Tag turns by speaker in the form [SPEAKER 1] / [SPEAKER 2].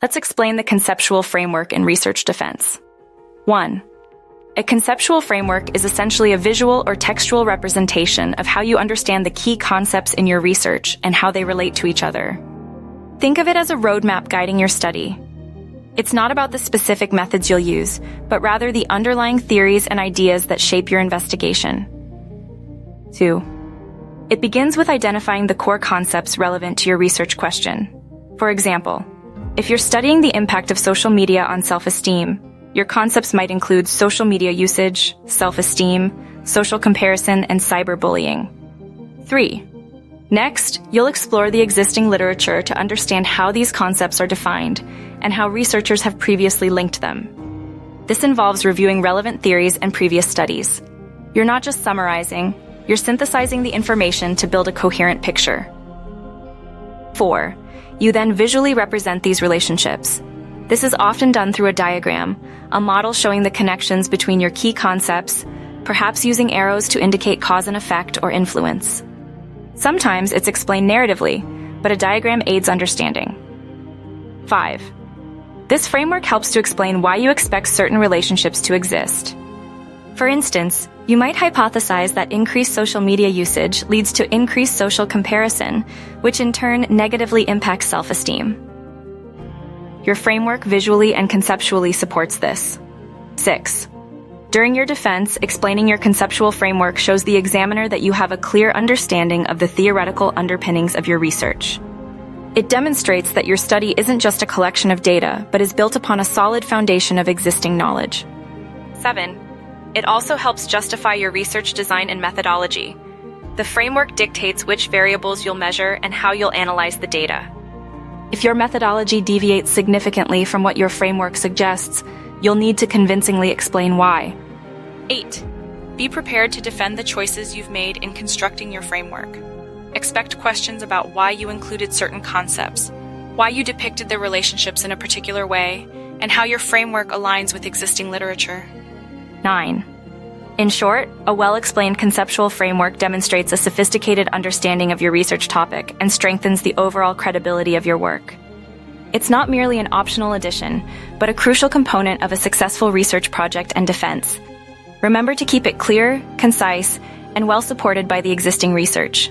[SPEAKER 1] Let's explain the conceptual framework in research defense. 1. A conceptual framework is essentially a visual or textual representation of how you understand the key concepts in your research and how they relate to each other. Think of it as a roadmap guiding your study. It's not about the specific methods you'll use, but rather the underlying theories and ideas that shape your investigation. 2. It begins with identifying the core concepts relevant to your research question. For example, if you're studying the impact of social media on self-esteem, your concepts might include social media usage, self-esteem, social comparison, and cyberbullying. 3. Next, you'll explore the existing literature to understand how these concepts are defined and how researchers have previously linked them. This involves reviewing relevant theories and previous studies. You're not just summarizing, you're synthesizing the information to build a coherent picture. 4. You then visually represent these relationships. This is often done through a diagram, a model showing the connections between your key concepts, perhaps using arrows to indicate cause and effect or influence. Sometimes it's explained narratively, but a diagram aids understanding. 5. This framework helps to explain why you expect certain relationships to exist. For instance, you might hypothesize that increased social media usage leads to increased social comparison, which in turn negatively impacts self-esteem. Your framework visually and conceptually supports this. 6. During your defense, explaining your conceptual framework shows the examiner that you have a clear understanding of the theoretical underpinnings of your research. It demonstrates that your study isn't just a collection of data, but is built upon a solid foundation of existing knowledge. 7. It also helps justify your research design and methodology. The framework dictates which variables you'll measure and how you'll analyze the data. If your methodology deviates significantly from what your framework suggests, you'll need to convincingly explain why. 8. Be prepared to defend the choices you've made in constructing your framework. Expect questions about why you included certain concepts, why you depicted the relationships in a particular way, and how your framework aligns with existing literature. 9. In short, a well-explained conceptual framework demonstrates a sophisticated understanding of your research topic and strengthens the overall credibility of your work. It's not merely an optional addition, but a crucial component of a successful research project and defense. Remember to keep it clear, concise, and well supported by the existing research.